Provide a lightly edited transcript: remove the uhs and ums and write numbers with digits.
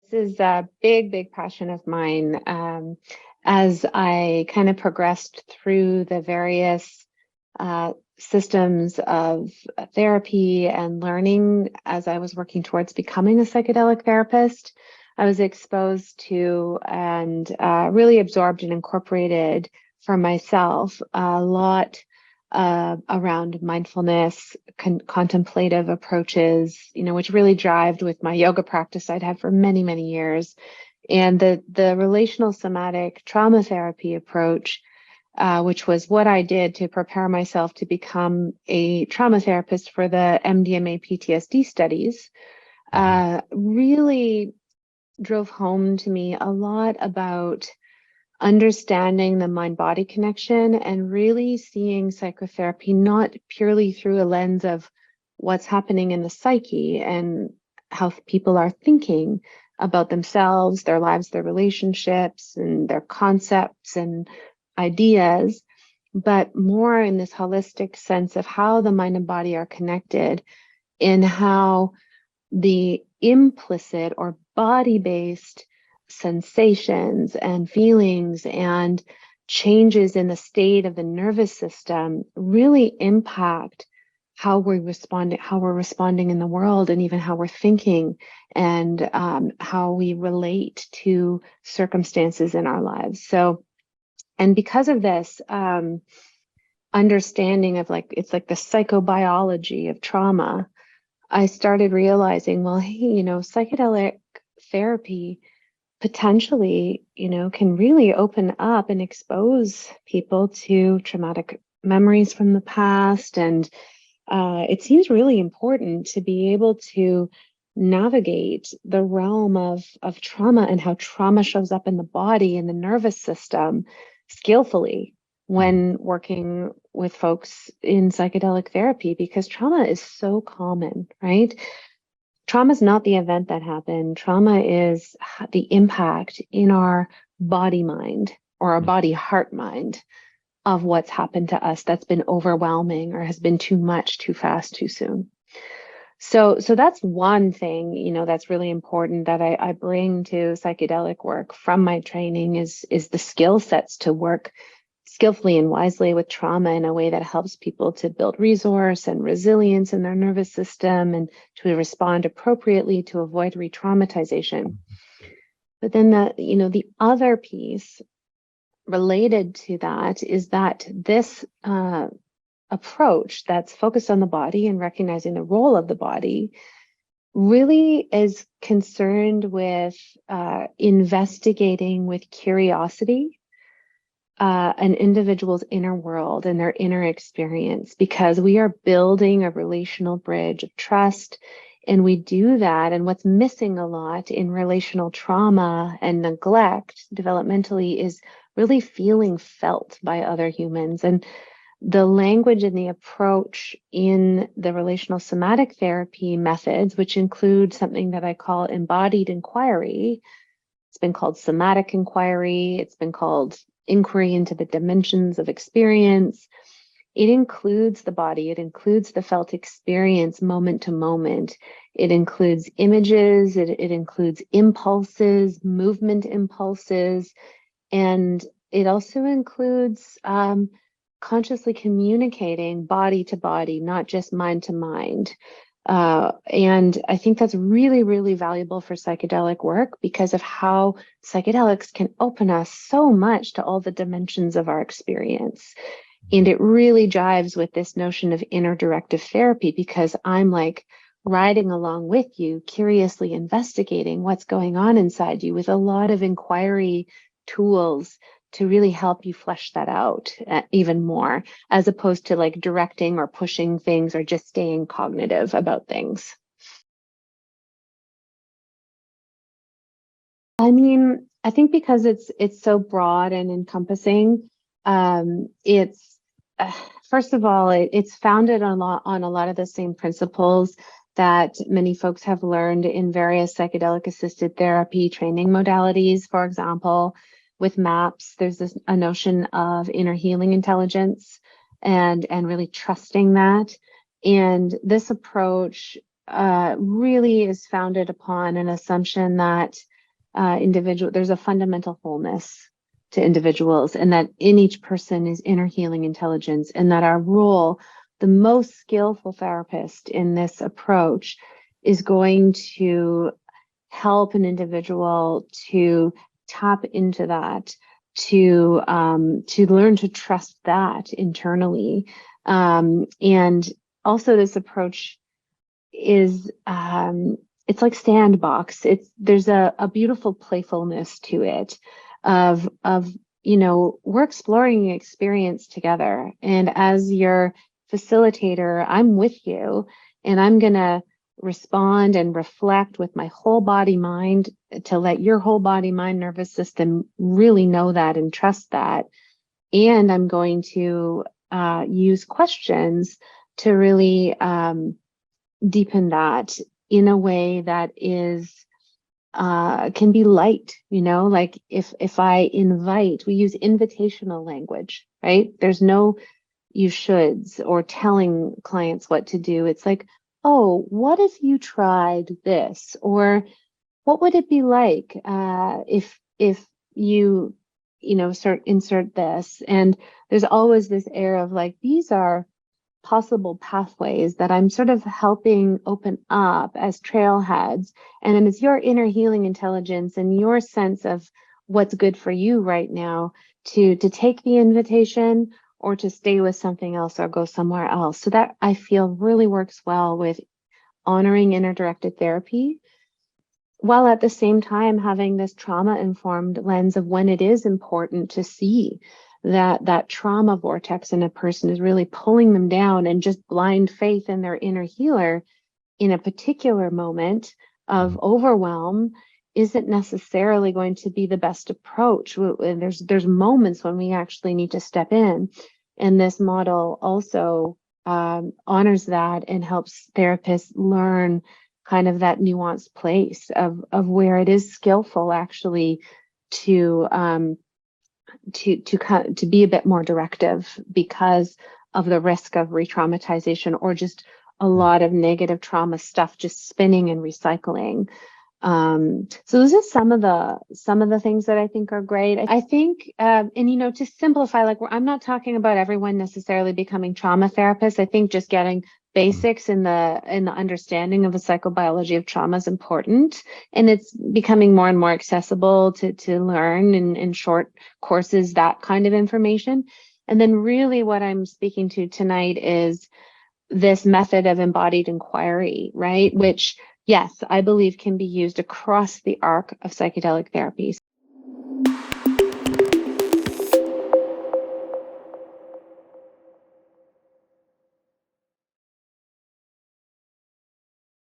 This is a big passion of mine. As I kind of progressed through the various systems of therapy and learning as I was working towards becoming a psychedelic therapist, I was exposed to and really absorbed and incorporated for myself a lot around mindfulness, contemplative approaches, which really drived with my yoga practice I'd had for many years. And the relational somatic trauma therapy approach, which was what I did to prepare myself to become a trauma therapist for the MDMA PTSD studies, really drove home to me a lot about understanding the mind-body connection and really seeing psychotherapy not purely through a lens of what's happening in the psyche and how people are thinking about themselves, their lives, their relationships, and their concepts and ideas, but more in this holistic sense of how the mind and body are connected, and how the implicit or body-based sensations and feelings and changes in the state of the nervous system really impact how we're responding in the world, and even how we're thinking, and how we relate to circumstances in our lives. So, and because of this understanding of it's like the psychobiology of trauma, I started realizing, well, hey, psychedelic therapy potentially, can really open up and expose people to traumatic memories from the past. And it seems really important to be able to navigate the realm of trauma and how trauma shows up in the body and the nervous system skillfully when working with folks in psychedelic therapy, because trauma is so common, right? Trauma is not the event that happened. Trauma is the impact in our body mind, or our body heart mind, of what's happened to us that's been overwhelming or has been too much, too fast, too soon. So that's one thing, that's really important that I bring to psychedelic work from my training is the skill sets to work skillfully and wisely with trauma in a way that helps people to build resource and resilience in their nervous system, and to respond appropriately to avoid re-traumatization. But then the other piece related to that is that this approach that's focused on the body and recognizing the role of the body really is concerned with investigating with curiosity an individual's inner world and their inner experience, because we are building a relational bridge of trust. And we do that. And what's missing a lot in relational trauma and neglect developmentally is really feeling felt by other humans. And the language and the approach in the relational somatic therapy methods, which include something that I call embodied inquiry. It's been called somatic inquiry. It's been called inquiry into the dimensions of experience. It includes the body. It includes the felt experience moment to moment. It includes images. It includes impulses, movement impulses. And it also includes consciously communicating body to body, not just mind to mind. And I think that's really valuable for psychedelic work, because of how psychedelics can open us so much to all the dimensions of our experience. And it really jives with this notion of inner directive therapy, because I'm like riding along with you, curiously investigating what's going on inside you with a lot of inquiry tools to really help you flesh that out even more, as opposed to like directing or pushing things or just staying cognitive about things. I mean, I think because it's so broad and encompassing, it's first of all, it's founded on a lot of the same principles that many folks have learned in various psychedelic assisted therapy training modalities. For example, with MAPS, there's a notion of inner healing intelligence and really trusting that. And this approach really is founded upon an assumption that there's a fundamental wholeness to individuals, and that in each person is inner healing intelligence, and that our role, the most skillful therapist in this approach, is going to help an individual to tap into that, to learn to trust that internally. And also this approach is it's like sandbox. There's a beautiful playfulness to it of we're exploring experience together, and as your facilitator, I'm with you, and I'm gonna respond and reflect with my whole body mind to let your whole body mind nervous system really know that and trust that. And I'm going to use questions to really deepen that in a way that is can be light, like if I invite, we use invitational language, right? There's no you shoulds or telling clients what to do. It's like, oh, what if you tried this? Or what would it be like if you insert this? And there's always this air of like, these are possible pathways that I'm sort of helping open up as trailheads. And then it's your inner healing intelligence and your sense of what's good for you right now to take the invitation or to stay with something else or go somewhere else. So that I feel really works well with honoring inner directed therapy, while at the same time having this trauma informed lens of when it is important to see that trauma vortex in a person is really pulling them down, and just blind faith in their inner healer in a particular moment of overwhelm isn't necessarily going to be the best approach. And there's moments when we actually need to step in, and this model also honors that and helps therapists learn kind of that nuanced place of where it is skillful actually to be a bit more directive because of the risk of re-traumatization or just a lot of negative trauma stuff just spinning and recycling. So those are some of the things that I think are great. I think, and to simplify, like I'm not talking about everyone necessarily becoming trauma therapists. I think just getting basics in the understanding of the psychobiology of trauma is important, and it's becoming more and more accessible to learn in short courses, that kind of information. And then really what I'm speaking to tonight is this method of embodied inquiry, right? Which, yes, I believe can be used across the arc of psychedelic therapies.